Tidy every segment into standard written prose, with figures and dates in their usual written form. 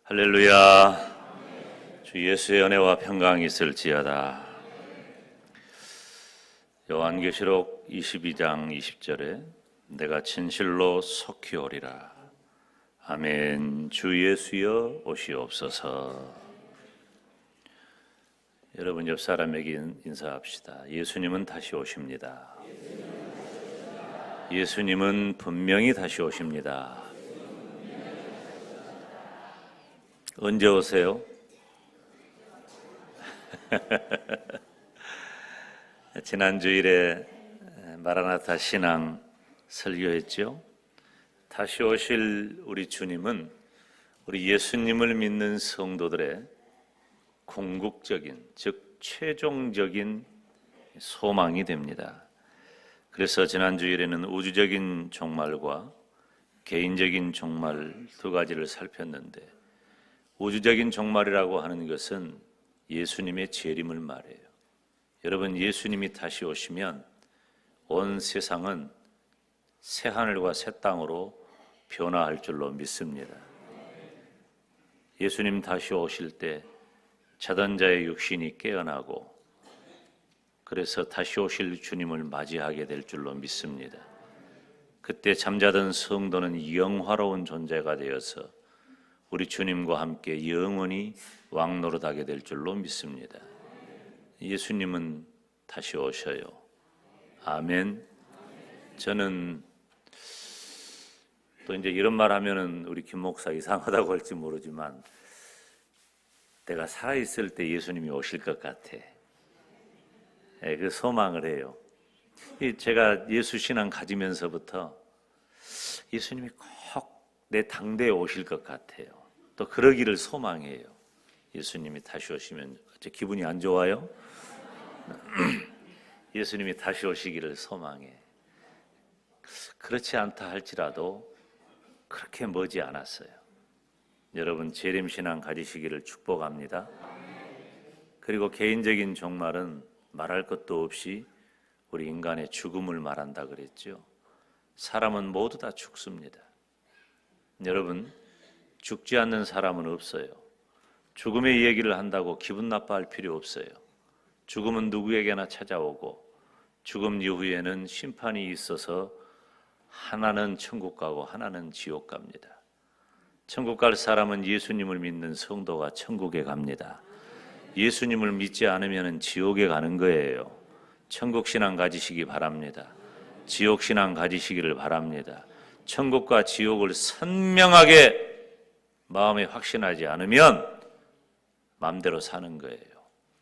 할렐루야. 주 예수의 은혜와 평강이 있을지어다. 요한계시록 22장 20절에 내가 진실로 속히 오리라. 아멘. 주 예수여 오시옵소서. 여러분 옆 사람에게 인사합시다. 예수님은 다시 오십니다. 예수님은 분명히 다시 오십니다. 언제 오세요? 지난 주일에 마라나타 신앙 설교했죠. 다시 오실 우리 주님은 우리 예수님을 믿는 성도들의 궁극적인, 즉 최종적인 소망이 됩니다. 그래서 지난 주일에는 우주적인 종말과 개인적인 종말 두 가지를 살폈는데, 우주적인 종말이라고 하는 것은 예수님의 재림을 말해요. 여러분, 예수님이 다시 오시면 온 세상은 새 하늘과 새 땅으로 변화할 줄로 믿습니다. 예수님 다시 오실 때 자던 자의 육신이 깨어나고, 그래서 다시 오실 주님을 맞이하게 될 줄로 믿습니다. 그때 잠자던 성도는 영화로운 존재가 되어서 우리 주님과 함께 영원히 왕노릇하게 될 줄로 믿습니다. 예수님은 다시 오셔요. 아멘. 저는 또 이제 이런 말 하면은 우리 김 목사 이상하다고 할지 모르지만, 내가 살아있을 때 예수님이 오실 것 같아. 그 소망을 해요. 제가 예수 신앙 가지면서부터 예수님이 꼭 내 당대에 오실 것 같아요. 또 그러기를 소망해요. 예수님이 다시 오시면 제 기분이 안 좋아요? 예수님이 다시 오시기를 소망해. 그렇지 않다 할지라도 그렇게 머지 않았어요. 여러분, 재림신앙 가지시기를 축복합니다. 그리고 개인적인 종말은 말할 것도 없이 우리 인간의 죽음을 말한다 그랬죠. 사람은 모두 다 죽습니다. 여러분, 죽지 않는 사람은 없어요. 죽음의 얘기를 한다고 기분 나빠할 필요 없어요. 죽음은 누구에게나 찾아오고, 죽음 이후에는 심판이 있어서 하나는 천국 가고 하나는 지옥 갑니다. 천국 갈 사람은 예수님을 믿는 성도가 천국에 갑니다. 예수님을 믿지 않으면 지옥에 가는 거예요. 천국 신앙 가지시기 바랍니다. 지옥 신앙 가지시기를 바랍니다. 천국과 지옥을 선명하게 마음에 확신하지 않으면 마음대로 사는 거예요.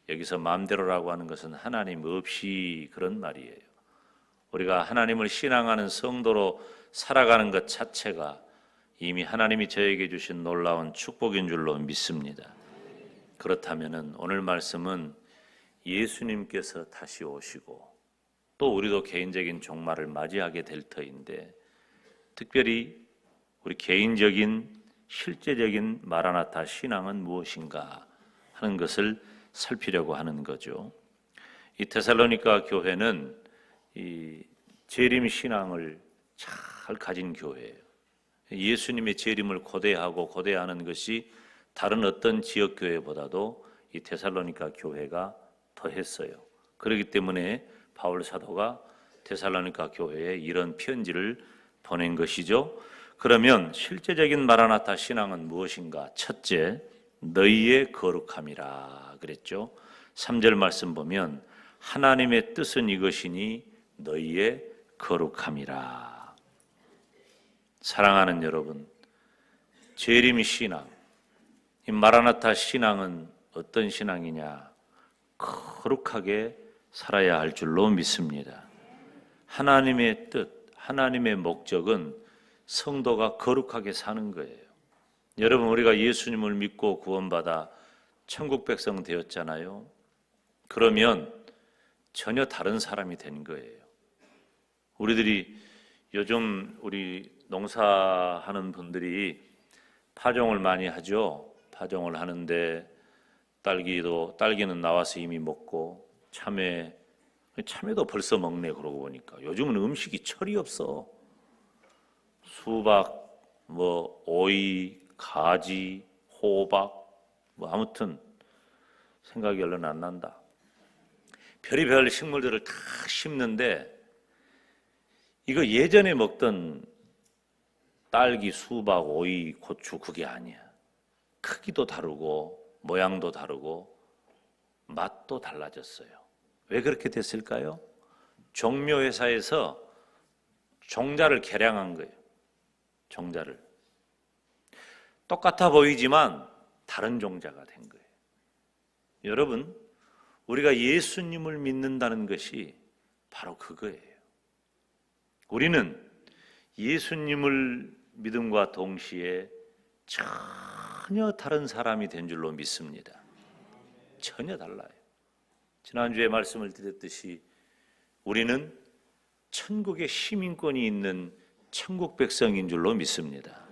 여기서 마음대로라고 하는 것은 하나님 없이 그런 말이에요. 우리가 하나님을 신앙하는 성도로 살아가는 것 자체가 이미 하나님이 저에게 주신 놀라운 축복인 줄로 믿습니다. 그렇다면 오늘 말씀은 예수님께서 다시 오시고 또 우리도 개인적인 종말을 맞이하게 될 터인데, 특별히 우리 개인적인 실제적인 마라나타 신앙은 무엇인가 하는 것을 살피려고 하는 거죠. 이 데살로니가 교회는 이 재림 신앙을 잘 가진 교회예요. 예수님의 재림을 고대하는 것이 다른 어떤 지역 교회보다도 이 데살로니가 교회가 더했어요. 그렇기 때문에 바울 사도가 데살로니가 교회에 이런 편지를 보낸 것이죠. 그러면 실제적인 마라나타 신앙은 무엇인가? 첫째, 너희의 거룩함이라 그랬죠. 3절 말씀 보면 하나님의 뜻은 이것이니 너희의 거룩함이라. 사랑하는 여러분, 재림 신앙, 이 마라나타 신앙은 어떤 신앙이냐? 거룩하게 살아야 할 줄로 믿습니다. 하나님의 뜻, 하나님의 목적은 성도가 거룩하게 사는 거예요. 여러분, 우리가 예수님을 믿고 구원받아 천국 백성 되었잖아요. 그러면 전혀 다른 사람이 된 거예요. 우리들이 요즘 우리 농사하는 분들이 파종을 많이 하죠. 파종을 하는데 딸기는 나와서 이미 먹고, 참외도 벌써 먹네. 그러고 보니까 요즘은 음식이 철이 없어. 수박, 오이, 가지, 호박, 뭐 아무튼 생각이 얼른 안 난다. 별의별 식물들을 다 심는데 이거 예전에 먹던 딸기, 수박, 오이, 고추 그게 아니야. 크기도 다르고 모양도 다르고 맛도 달라졌어요. 왜 그렇게 됐을까요? 종묘회사에서 종자를 개량한 거예요. 종자를. 똑같아 보이지만 다른 종자가 된 거예요. 여러분, 우리가 예수님을 믿는다는 것이 바로 그거예요. 우리는 예수님을 믿음과 동시에 전혀 다른 사람이 된 줄로 믿습니다. 전혀 달라요. 지난주에 말씀을 드렸듯이 우리는 천국의 시민권이 있는 천국 백성인 줄로 믿습니다.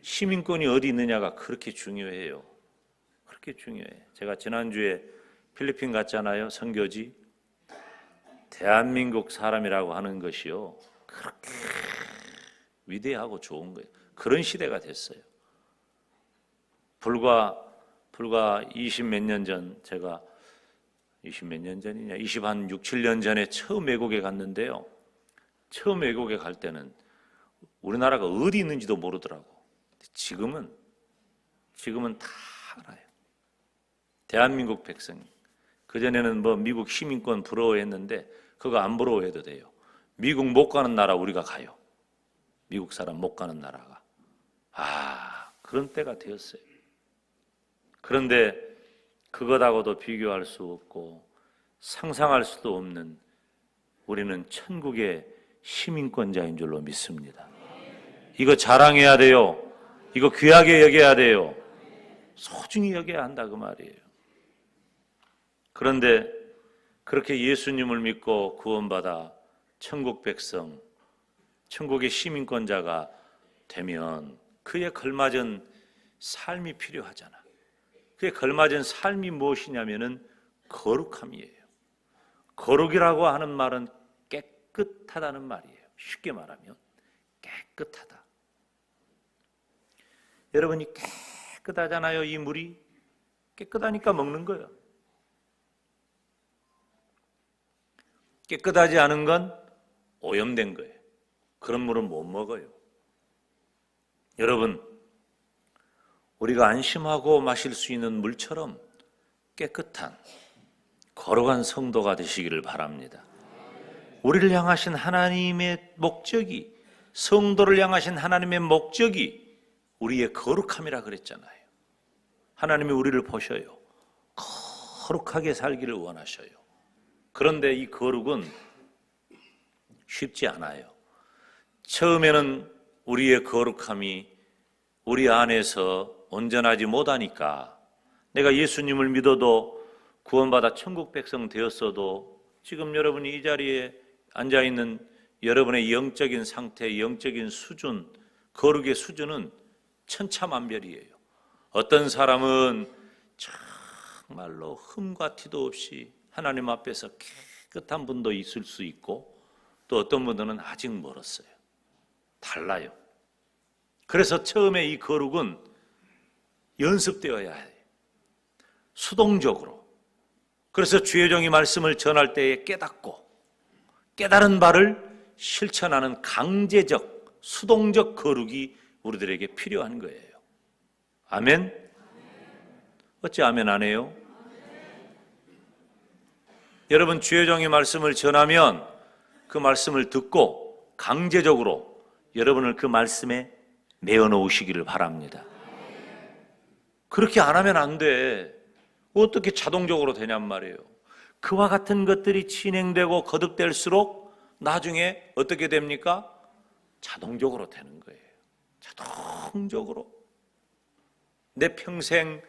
시민권이 어디 있느냐가 그렇게 중요해요. 그렇게 중요해. 제가 지난주에 필리핀 갔잖아요. 선교지. 대한민국 사람이라고 하는 것이요, 그렇게 위대하고 좋은 거예요. 그런 시대가 됐어요. 불과 20 몇 년 전, 제가 20 몇 년 전이냐, 6, 7년 전에 처음 외국에 갔는데요. 처음 외국에 갈 때는 우리나라가 어디 있는지도 모르더라고. 지금은 다 알아요. 대한민국 백성. 그전에는 뭐 미국 시민권 부러워했는데 그거 안 부러워해도 돼요. 미국 못 가는 나라 우리가 가요. 미국 사람 못 가는 나라가. 그런 때가 되었어요. 그런데 그것하고도 비교할 수 없고 상상할 수도 없는 우리는 천국의 시민권자인 줄로 믿습니다. 이거 자랑해야 돼요. 이거 귀하게 여겨야 돼요. 소중히 여겨야 한다 그 말이에요. 그런데 그렇게 예수님을 믿고 구원받아 천국 백성, 천국의 시민권자가 되면 그에 걸맞은 삶이 필요하잖아. 그에 걸맞은 삶이 무엇이냐면은 거룩함이에요. 거룩이라고 하는 말은 깨끗하다는 말이에요. 쉽게 말하면 깨끗하다. 여러분이 깨끗하잖아요. 이 물이 깨끗하니까 먹는 거예요. 깨끗하지 않은 건 오염된 거예요. 그런 물은 못 먹어요. 여러분, 우리가 안심하고 마실 수 있는 물처럼 깨끗한 거룩한 성도가 되시기를 바랍니다. 우리를 향하신 하나님의 목적이, 성도를 향하신 하나님의 목적이 우리의 거룩함이라 그랬잖아요. 하나님이 우리를 보셔요. 거룩하게 살기를 원하셔요. 그런데 이 거룩은 쉽지 않아요. 처음에는 우리의 거룩함이 우리 안에서 온전하지 못하니까 내가 예수님을 믿어도 구원받아 천국 백성 되었어도 지금 여러분이 이 자리에 앉아있는 여러분의 영적인 상태, 영적인 수준, 거룩의 수준은 천차만별이에요. 어떤 사람은 정말로 흠과 티도 없이 하나님 앞에서 깨끗한 분도 있을 수 있고 또 어떤 분들은 아직 멀었어요. 달라요. 그래서 처음에 이 거룩은 연습되어야 해요. 수동적으로. 그래서 주의 종이 말씀을 전할 때에 깨닫고 깨달은 바를 실천하는 강제적, 수동적 거룩이 우리들에게 필요한 거예요. 아멘? 어찌 아멘 안 해요? 여러분, 주의 종의 말씀을 전하면 그 말씀을 듣고 강제적으로 여러분을 그 말씀에 내어놓으시기를 바랍니다. 그렇게 안 하면 안 돼. 어떻게 자동적으로 되냔 말이에요. 그와 같은 것들이 진행되고 거듭될수록 나중에 어떻게 됩니까? 자동적으로 되는 거예요. 자동적으로. 내 평생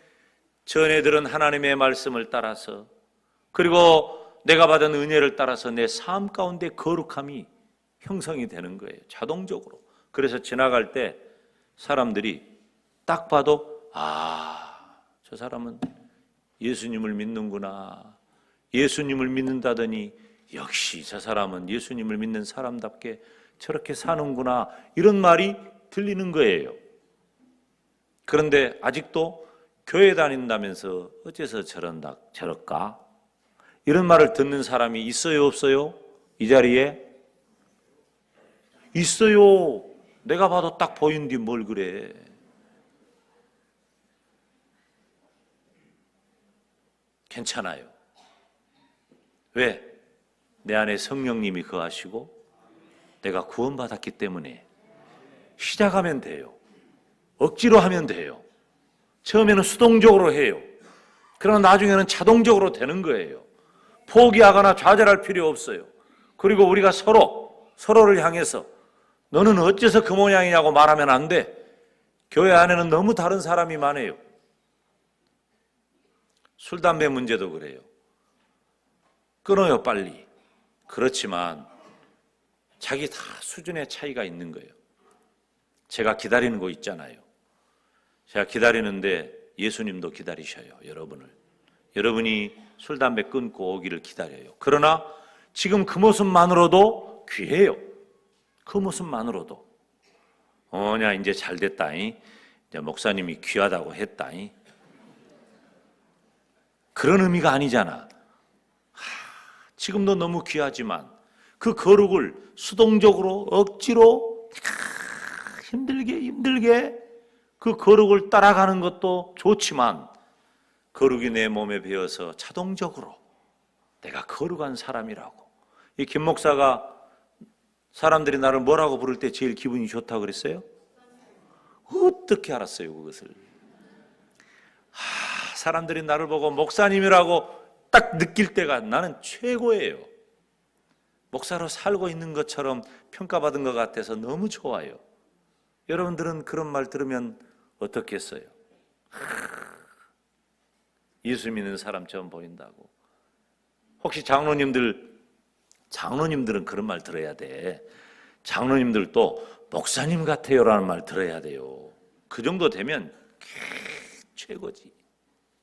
전에 들은 하나님의 말씀을 따라서 그리고 내가 받은 은혜를 따라서 내 삶 가운데 거룩함이 형성이 되는 거예요. 자동적으로. 그래서 지나갈 때 사람들이 딱 봐도 저 사람은 예수님을 믿는구나. 예수님을 믿는다더니 역시 저 사람은 예수님을 믿는 사람답게 저렇게 사는구나. 이런 말이 들리는 거예요. 그런데 아직도 교회 다닌다면서 어째서 저럴까? 이런 말을 듣는 사람이 있어요, 없어요? 이 자리에? 있어요. 내가 봐도 딱 보이는데 뭘 그래. 괜찮아요. 왜? 내 안에 성령님이 거하시고 내가 구원받았기 때문에 시작하면 돼요. 억지로 하면 돼요. 처음에는 수동적으로 해요. 그러나 나중에는 자동적으로 되는 거예요. 포기하거나 좌절할 필요 없어요. 그리고 우리가 서로를 향해서 너는 어째서 그 모양이냐고 말하면 안 돼. 교회 안에는 너무 다른 사람이 많아요. 술, 담배 문제도 그래요. 끊어요, 빨리. 그렇지만 자기 다 수준의 차이가 있는 거예요. 제가 기다리는 거 있잖아요. 제가 기다리는데 예수님도 기다리셔요, 여러분을. 여러분이 술, 담배 끊고 오기를 기다려요. 그러나 지금 그 모습만으로도 귀해요. 그 모습만으로도. 이제 잘 됐다잉. 이제 목사님이 귀하다고 했다잉. 그런 의미가 아니잖아. 지금도 너무 귀하지만 그 거룩을 수동적으로 억지로 힘들게 그 거룩을 따라가는 것도 좋지만 거룩이 내 몸에 배어서 자동적으로 내가 거룩한 사람이라고. 이 김 목사가 사람들이 나를 뭐라고 부를 때 제일 기분이 좋다고 그랬어요? 어떻게 알았어요, 그것을? 사람들이 나를 보고 목사님이라고 딱 느낄 때가 나는 최고예요. 목사로 살고 있는 것처럼 평가받은 것 같아서 너무 좋아요. 여러분들은 그런 말 들으면 어떻겠어요? 예수 믿는 사람처럼 보인다고. 혹시 장로님들은 그런 말 들어야 돼. 장로님들도 목사님 같아요라는 말 들어야 돼요. 그 정도 되면 최고지.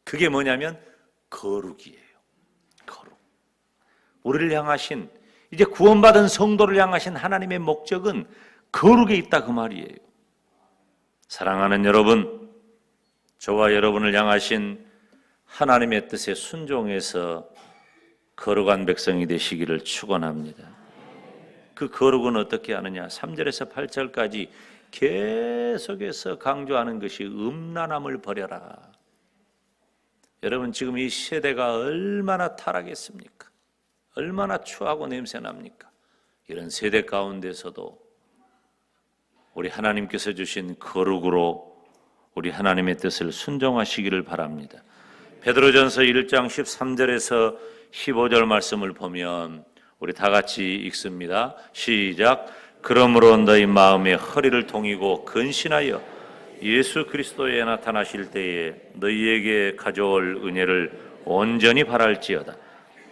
그게 뭐냐면 거룩이에요. 거룩. 우리를 향하신, 이제 구원받은 성도를 향하신 하나님의 목적은 거룩에 있다 그 말이에요. 사랑하는 여러분, 저와 여러분을 향하신 하나님의 뜻에 순종해서 거룩한 백성이 되시기를 축원합니다. 그 거룩은 어떻게 하느냐? 3절에서 8절까지 계속해서 강조하는 것이 음란함을 버려라. 여러분, 지금 이 세대가 얼마나 타락했습니까? 얼마나 추하고 냄새납니까? 이런 세대 가운데서도 우리 하나님께서 주신 거룩으로 우리 하나님의 뜻을 순종하시기를 바랍니다. 베드로전서 1장 13절에서 15절 말씀을 보면 우리 다 같이 읽습니다. 시작. 그러므로 너희 마음의 허리를 동이고 근신하여 예수 그리스도에 나타나실 때에 너희에게 가져올 은혜를 온전히 바랄지어다.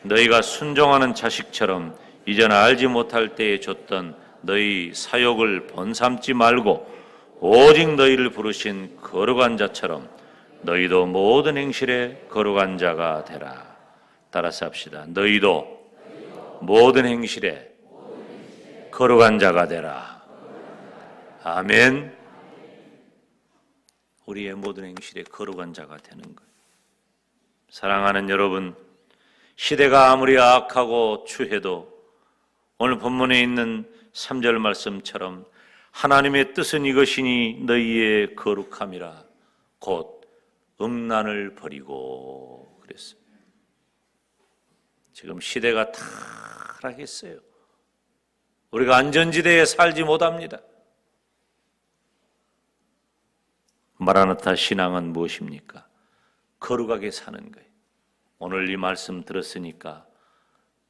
너희가 순종하는 자식처럼 이전 알지 못할 때에 줬던 너희 사욕을 본삼지 말고 오직 너희를 부르신 거룩한 자처럼 너희도 모든 행실에 거룩한 자가 되라. 따라서 합시다. 너희도 모든 행실에 거룩한 자가 되라. 아멘. 우리의 모든 행실에 거룩한 자가 되는 거예요. 사랑하는 여러분, 시대가 아무리 악하고 추해도 오늘 본문에 있는 3절 말씀처럼 하나님의 뜻은 이것이니 너희의 거룩함이라 곧 음란을 버리고 그랬어요. 지금 시대가 타락했어요. 우리가 안전지대에 살지 못합니다. 마라나타 신앙은 무엇입니까? 거룩하게 사는 거예요. 오늘 이 말씀 들었으니까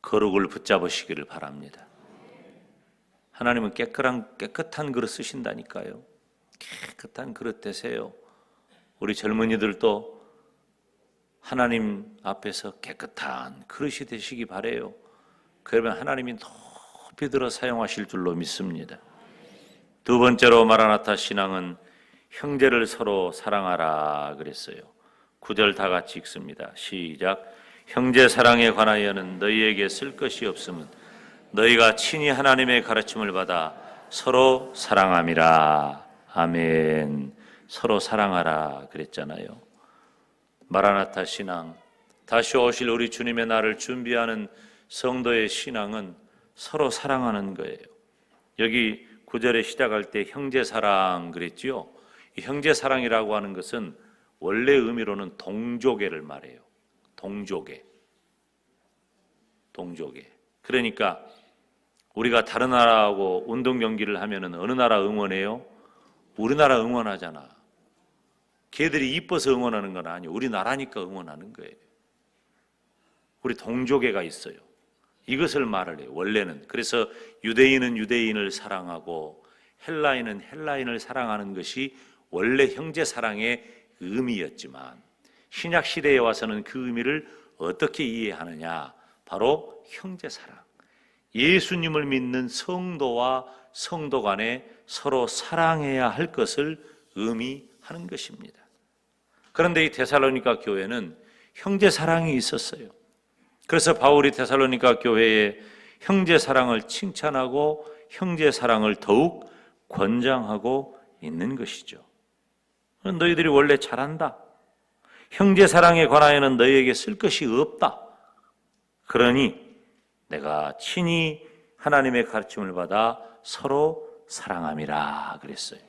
거룩을 붙잡으시기를 바랍니다. 하나님은 깨끗한 그릇 쓰신다니까요. 깨끗한 그릇 되세요. 우리 젊은이들도 하나님 앞에서 깨끗한 그릇이 되시기 바라요. 그러면 하나님이 높이 들어 사용하실 줄로 믿습니다. 두 번째로 마라나타 신앙은 형제를 서로 사랑하라 그랬어요. 9절 다 같이 읽습니다. 시작. 형제 사랑에 관하여는 너희에게 쓸 것이 없음은 너희가 친히 하나님의 가르침을 받아 서로 사랑함이라. 아멘. 서로 사랑하라 그랬잖아요. 마라나타 신앙, 다시 오실 우리 주님의 날을 준비하는 성도의 신앙은 서로 사랑하는 거예요. 여기 9절에 시작할 때 형제사랑 그랬지요. 이 형제사랑이라고 하는 것은 원래 의미로는 동족애를 말해요. 동족애. 그러니까 우리가 다른 나라하고 운동 경기를 하면은 어느 나라 응원해요? 우리나라 응원하잖아. 걔들이 이뻐서 응원하는 건 아니에요. 우리나라니까 응원하는 거예요. 우리 동족애가 있어요. 이것을 말을 해요. 원래는. 그래서 유대인은 유대인을 사랑하고 헬라인은 헬라인을 사랑하는 것이 원래 형제사랑의 의미였지만 신약 시대에 와서는 그 의미를 어떻게 이해하느냐? 바로 형제사랑. 예수님을 믿는 성도와 성도 간에 서로 사랑해야 할 것을 의미하는 것입니다. 그런데 이 데살로니가 교회는 형제사랑이 있었어요. 그래서 바울이 데살로니가 교회에 형제사랑을 칭찬하고 형제사랑을 더욱 권장하고 있는 것이죠. 너희들이 원래 잘한다. 형제사랑에 관하여는 너희에게 쓸 것이 없다. 그러니 내가 친히 하나님의 가르침을 받아 서로 사랑함이라 그랬어요.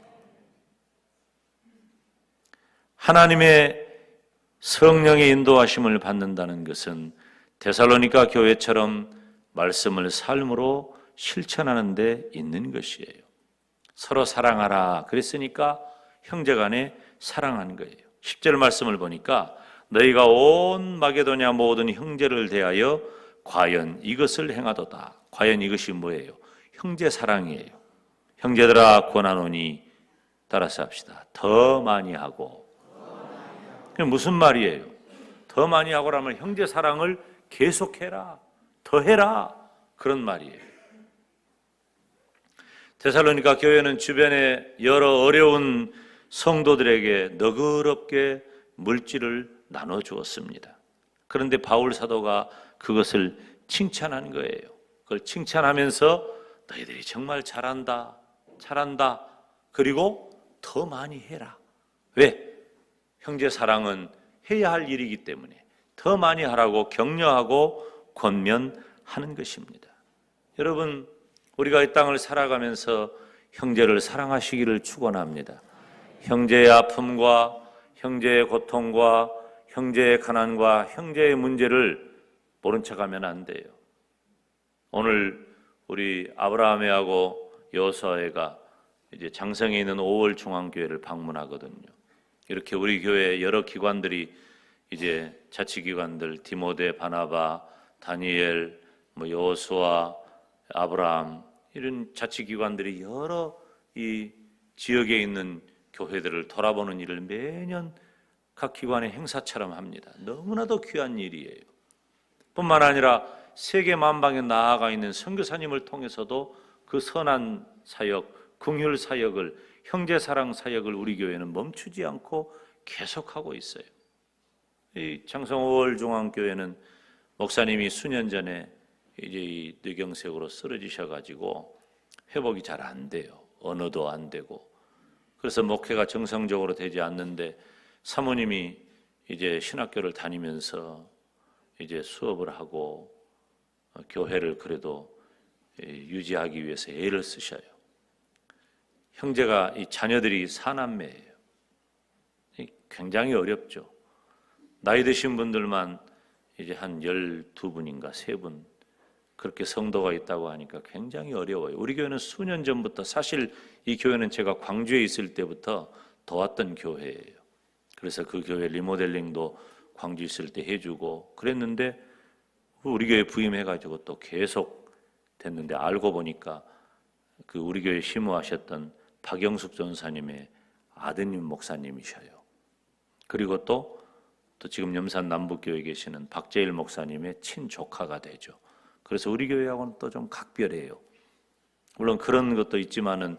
하나님의 성령의 인도하심을 받는다는 것은 데살로니가 교회처럼 말씀을 삶으로 실천하는 데 있는 것이에요. 서로 사랑하라 그랬으니까 형제간에 사랑하는 거예요. 10절 말씀을 보니까 너희가 온 마게도냐 모든 형제를 대하여 과연 이것을 행하도다. 과연 이것이 뭐예요? 형제 사랑이에요. 형제들아 권하노니 따라서 합시다. 더 많이 하고. 그게 무슨 말이에요? 더 많이 하고라면 형제 사랑을 계속해라. 더 해라. 그런 말이에요. 데살로니가 교회는 주변에 여러 어려운 성도들에게 너그럽게 물질을 나눠주었습니다. 그런데 바울 사도가 그것을 칭찬한 거예요. 그걸 칭찬하면서 너희들이 정말 잘한다. 그리고 더 많이 해라. 왜? 형제 사랑은 해야 할 일이기 때문에 더 많이 하라고 격려하고 권면하는 것입니다. 여러분, 우리가 이 땅을 살아가면서 형제를 사랑하시기를 축원합니다. 형제의 아픔과 형제의 고통과 형제의 가난과 형제의 문제를 모른 척하면 안 돼요. 오늘 우리 아브라함회하고 여호수아회가 이제 장성에 있는 5월 중앙교회를 방문하거든요. 이렇게 우리 교회 여러 기관들이 이제 자치기관들 디모데, 바나바, 다니엘, 여호수아, 아브라함 이런 자치기관들이 여러 이 지역에 있는 교회들을 돌아보는 일을 매년 각 기관의 행사처럼 합니다. 너무나도 귀한 일이에요. 뿐만 아니라 세계 만방에 나아가 있는 선교사님을 통해서도 그 선한 사역, 긍휼 사역을, 형제사랑 사역을 우리 교회는 멈추지 않고 계속하고 있어요. 이 장성 5월 중앙교회는 목사님이 수년 전에 이제 이 뇌경색으로 쓰러지셔가지고 회복이 잘 안 돼요. 언어도 안 되고. 그래서 목회가 정상적으로 되지 않는데 사모님이 이제 신학교를 다니면서 이제 수업을 하고 교회를 그래도 유지하기 위해서 애를 쓰셔요. 형제가 이 자녀들이 사남매예요. 굉장히 어렵죠. 나이 드신 분들만 이제 한 12분인가 3분 그렇게 성도가 있다고 하니까 굉장히 어려워요. 우리 교회는 수년 전부터 사실 이 교회는 제가 광주에 있을 때부터 도왔던 교회예요. 그래서 그 교회 리모델링도 광주 있을 때 해주고 그랬는데 우리 교회 부임해가지고 또 계속 됐는데 알고 보니까 그 우리 교회 심우하셨던 박영숙 전사님의 아드님 목사님이셔요. 그리고 또 지금 염산 남북교회에 계시는 박재일 목사님의 친조카가 되죠. 그래서 우리 교회하고는 또 좀 각별해요. 물론 그런 것도 있지만은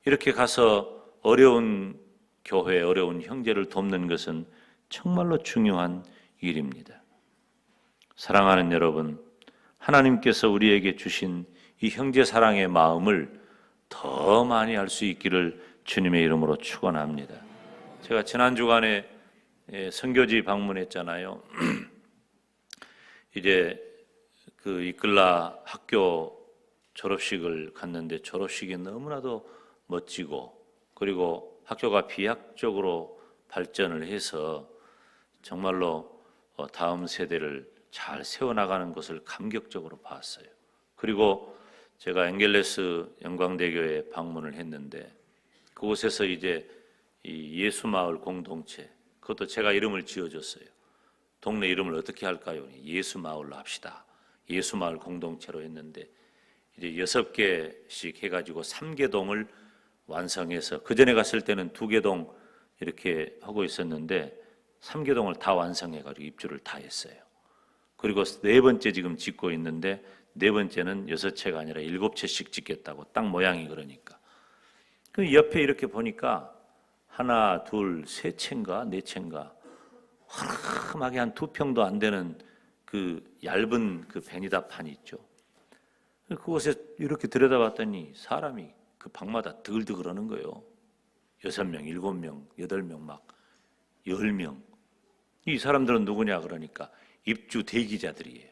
이렇게 가서 어려운 교회, 어려운 형제를 돕는 것은 정말로 중요한 일입니다. 사랑하는 여러분, 하나님께서 우리에게 주신 이 형제 사랑의 마음을 더 많이 할 수 있기를 주님의 이름으로 축원합니다. 제가 지난 주간에 선교지 방문했잖아요. 이제 그 이끌라 학교 졸업식을 갔는데 졸업식이 너무나도 멋지고 그리고 학교가 비약적으로 발전을 해서 정말로 다음 세대를 잘 세워나가는 것을 감격적으로 봤어요. 그리고 제가 엥겔레스 영광대교에 방문을 했는데 그곳에서 이제 이 예수마을 공동체, 그것도 제가 이름을 지어줬어요. 동네 이름을 어떻게 할까요? 예수마을로 합시다. 예수마을 공동체로 했는데 이제 6개씩 해가지고 3개동을 완성해서, 그 전에 갔을 때는 2개동 이렇게 하고 있었는데 3개동을 다 완성해가지고 입주를 다 했어요. 그리고 4번째 지금 짓고 있는데 4번째는 6채가 아니라 7채씩 짓겠다고, 딱 모양이 그러니까. 그 옆에 이렇게 보니까 하나, 둘, 3채인가 4채인가 허름하게 한 2평도 안 되는 그 얇은 그 베니다판이 있죠. 그곳에 이렇게 들여다봤더니 사람이 그 방마다 드글드글 하는 거예요. 6명, 7명, 8명, 막 10명. 이 사람들은 누구냐 그러니까 입주 대기자들이에요.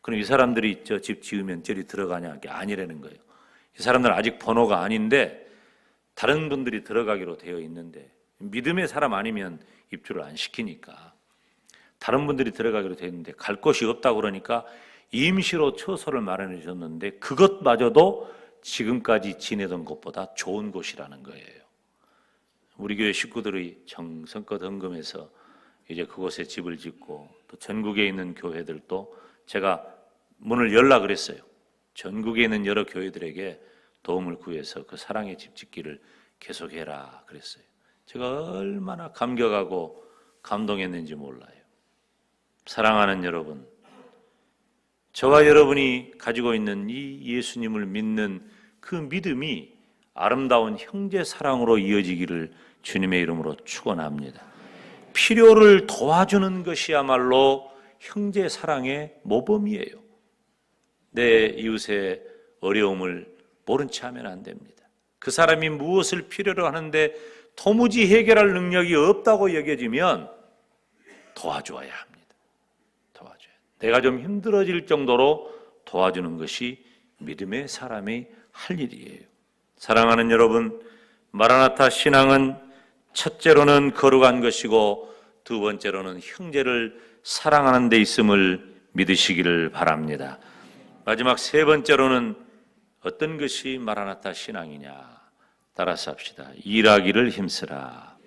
그럼 이 사람들이 저 집 지으면 저리 들어가냐? 이게 아니라는 거예요. 이 사람들은 아직 번호가 아닌데 다른 분들이 들어가기로 되어 있는데 믿음의 사람 아니면 입주를 안 시키니까 다른 분들이 들어가기로 되어 있는데 갈 곳이 없다고 그러니까 임시로 처소를 마련해 줬는데 그것마저도 지금까지 지내던 곳보다 좋은 곳이라는 거예요. 우리 교회 식구들이 정성껏 헌금해서 이제 그곳에 집을 짓고 또 전국에 있는 교회들도 제가 문을 열라 그랬어요. 전국에 있는 여러 교회들에게 도움을 구해서 그 사랑의 집 짓기를 계속해라 그랬어요. 제가 얼마나 감격하고 감동했는지 몰라요. 사랑하는 여러분, 저와 여러분이 가지고 있는 이 예수님을 믿는 그 믿음이 아름다운 형제 사랑으로 이어지기를 주님의 이름으로 축원합니다. 필요를 도와주는 것이야말로 형제 사랑의 모범이에요. 내 이웃의 어려움을 모른 채 하면 안 됩니다. 그 사람이 무엇을 필요로 하는데 도무지 해결할 능력이 없다고 여겨지면 도와줘야 합니다. 도와줘야. 내가 좀 힘들어질 정도로 도와주는 것이 믿음의 사람이 할 일이에요. 사랑하는 여러분, 마라나타 신앙은 첫째로는 거룩한 것이고 두 번째로는 형제를 사랑하는 데 있음을 믿으시기를 바랍니다. 마지막 3번째로는 어떤 것이 마라나타 신앙이냐? 따라서 합시다. 일하기를 힘쓰라.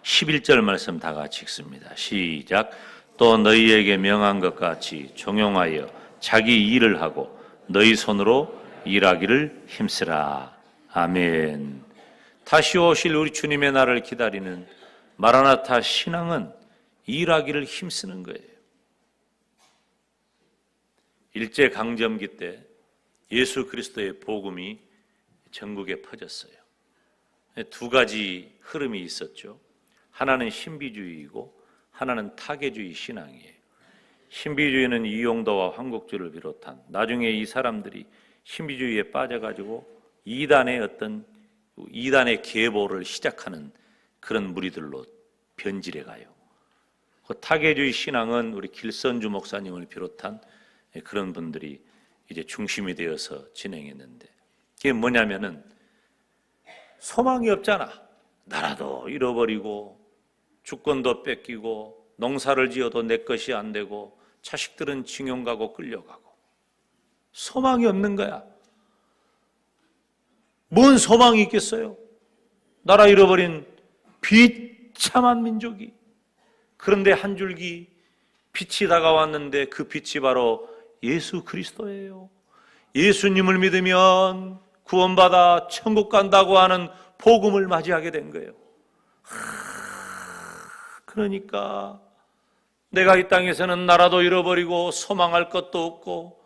11절 말씀 다 같이 읽습니다. 시작. 또 너희에게 명한 것 같이 종용하여 자기 일을 하고 너희 손으로 일하기를 힘쓰라. 아멘. 다시 오실 우리 주님의 날을 기다리는 마라나타 신앙은 일하기를 힘쓰는 거예요. 일제강점기 때 예수 그리스도의 복음이 전국에 퍼졌어요. 2가지 흐름이 있었죠. 하나는 신비주의이고 하나는 타계주의 신앙이에요. 신비주의는 이용도와 황국주를 비롯한 나중에 이 사람들이 신비주의에 빠져가지고 이단의 계보를 시작하는 그런 무리들로 변질해 가요. 그 타계주의 신앙은 우리 길선주 목사님을 비롯한 그런 분들이 이제 중심이 되어서 진행했는데, 그게 뭐냐면은 소망이 없잖아. 나라도 잃어버리고 주권도 뺏기고 농사를 지어도 내 것이 안 되고 자식들은 징용 가고 끌려가고 소망이 없는 거야. 뭔 소망이 있겠어요? 나라 잃어버린 비참한 민족이. 그런데 한 줄기 빛이 다가왔는데 그 빛이 바로 예수 그리스도예요. 예수님을 믿으면 구원받아 천국 간다고 하는 복음을 맞이하게 된 거예요. 그러니까 내가 이 땅에서는 나라도 잃어버리고 소망할 것도 없고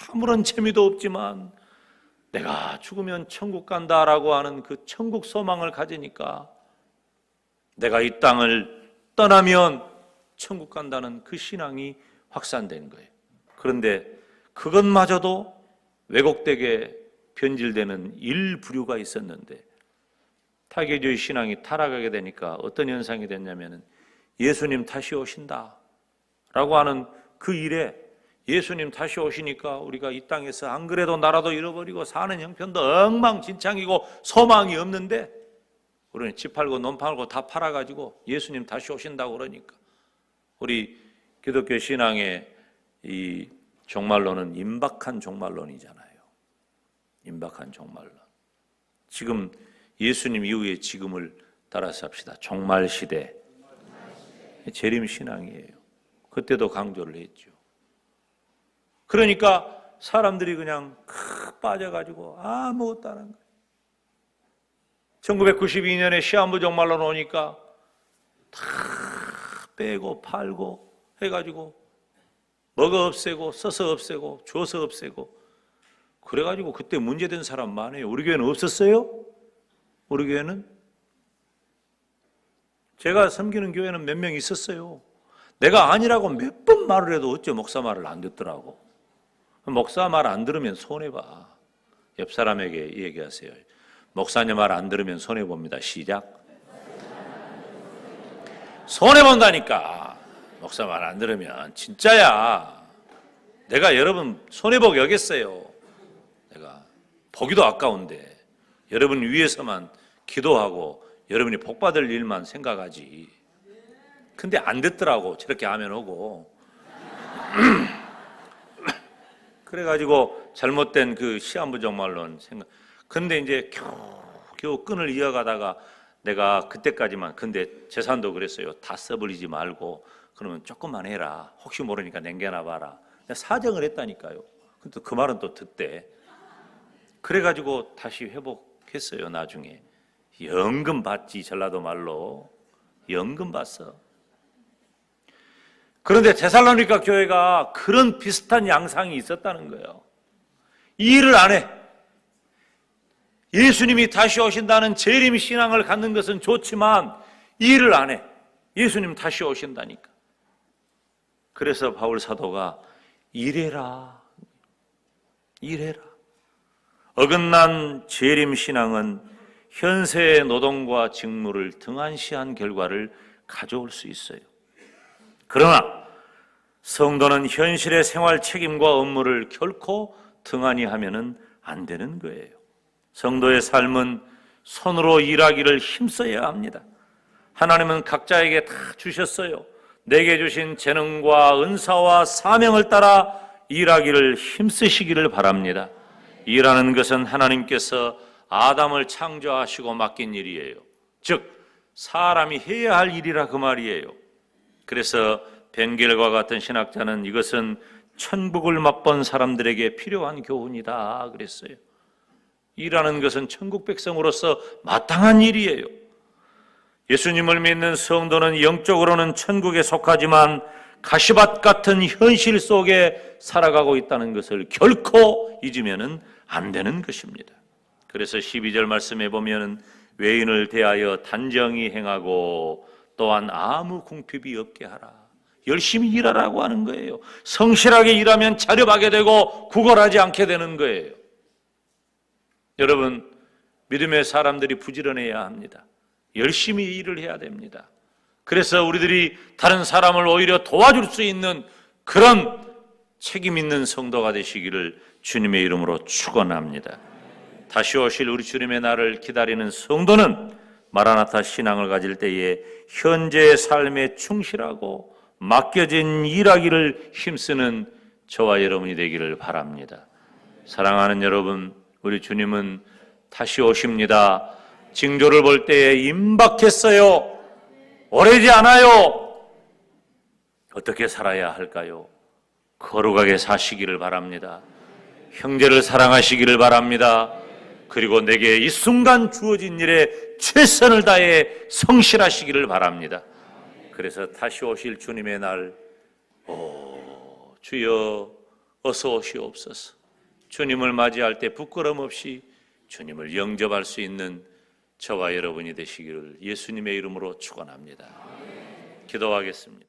아무런 재미도 없지만 내가 죽으면 천국 간다라고 하는 그 천국 소망을 가지니까 내가 이 땅을 떠나면 천국 간다는 그 신앙이 확산된 거예요. 그런데 그것마저도 왜곡되게 변질되는 일부류가 있었는데 타계주의 신앙이 타락하게 되니까 어떤 현상이 됐냐면은 예수님 다시 오신다 라고 하는 그 일에, 예수님 다시 오시니까 우리가 이 땅에서 안 그래도 나라도 잃어버리고 사는 형편도 엉망진창이고 소망이 없는데 우리는 집 팔고 논 팔고 다 팔아가지고 예수님 다시 오신다고 그러니까, 우리 기독교 신앙의 이 종말론은 임박한 종말론이잖아요. 임박한 종말론. 지금 예수님 이후의 지금을 따라서 합시다. 종말시대. 재림신앙이에요. 그때도 강조를 했죠. 그러니까 사람들이 그냥 빠져가지고 아무것도 안 한 거예요. 1992년에 시한부 종말론 오니까 다 빼고 팔고 해가지고 먹어 없애고 써서 없애고 줘서 없애고 그래가지고 그때 문제된 사람 많아요. 우리 교회는 없었어요? 우리 교회는? 제가 섬기는 교회는 몇 명 있었어요. 내가 아니라고 몇 번 말을 해도 어째 목사 말을 안 듣더라고. 목사 말 안 들으면 손해봐. 옆 사람에게 얘기하세요. 목사님 말 안 들으면 손해봅니다. 시작. 손해본다니까. 목사 말 안 들으면 진짜야. 내가 여러분 손해보고 여겼어요. 내가 보기도 아까운데 여러분 위해서만 기도하고 여러분이 복받을 일만 생각하지. 근데 안 듣더라고. 저렇게 하면 오고. 그래가지고 잘못된 그 시한부 종말론 생각. 근데 이제 겨우 끈을 이어가다가 내가 그때까지만, 근데 재산도 그랬어요. 다 써버리지 말고 그러면 조금만 해라. 혹시 모르니까 남겨놔봐라. 내가 사정을 했다니까요. 근데 그 말은 또 듣대. 그래가지고 다시 회복했어요. 나중에 연금 받지. 전라도 말로 연금 받어. 그런데 데살로니가 교회가 그런 비슷한 양상이 있었다는 거예요. 이 일을 안 해. 예수님이 다시 오신다는 재림 신앙을 갖는 것은 좋지만 이 일을 안 해. 예수님 다시 오신다니까. 그래서 바울 사도가 이래라. 이래라. 어긋난 재림 신앙은 현세의 노동과 직무를 등한시한 결과를 가져올 수 있어요. 그러나 성도는 현실의 생활 책임과 업무를 결코 등한히 하면은 안 되는 거예요. 성도의 삶은 손으로 일하기를 힘써야 합니다. 하나님은 각자에게 다 주셨어요. 내게 주신 재능과 은사와 사명을 따라 일하기를 힘쓰시기를 바랍니다. 일하는 것은 하나님께서 아담을 창조하시고 맡긴 일이에요. 즉 사람이 해야 할 일이라 그 말이에요. 그래서 벤겔과 같은 신학자는 이것은 천국을 맛본 사람들에게 필요한 교훈이다 그랬어요. 일하는 것은 천국 백성으로서 마땅한 일이에요. 예수님을 믿는 성도는 영적으로는 천국에 속하지만 가시밭 같은 현실 속에 살아가고 있다는 것을 결코 잊으면 안 되는 것입니다. 그래서 12절 말씀에 보면 외인을 대하여 단정히 행하고 또한 아무 궁핍이 없게 하라. 열심히 일하라고 하는 거예요. 성실하게 일하면 자립하게 되고 구걸하지 않게 되는 거예요. 여러분, 믿음의 사람들이 부지런해야 합니다. 열심히 일을 해야 됩니다. 그래서 우리들이 다른 사람을 오히려 도와줄 수 있는 그런 책임 있는 성도가 되시기를 주님의 이름으로 축원합니다. 다시 오실 우리 주님의 날을 기다리는 성도는 마라나타 신앙을 가질 때에 현재의 삶에 충실하고 맡겨진 일하기를 힘쓰는 저와 여러분이 되기를 바랍니다. 사랑하는 여러분, 우리 주님은 다시 오십니다. 징조를 볼 때에 임박했어요. 오래지 않아요. 어떻게 살아야 할까요? 거룩하게 사시기를 바랍니다. 형제를 사랑하시기를 바랍니다. 그리고 내게 이 순간 주어진 일에 최선을 다해 성실하시기를 바랍니다. 그래서 다시 오실 주님의 날, 주여 어서 오시옵소서. 주님을 맞이할 때 부끄럼 없이 주님을 영접할 수 있는 저와 여러분이 되시기를 예수님의 이름으로 축원합니다. 기도하겠습니다.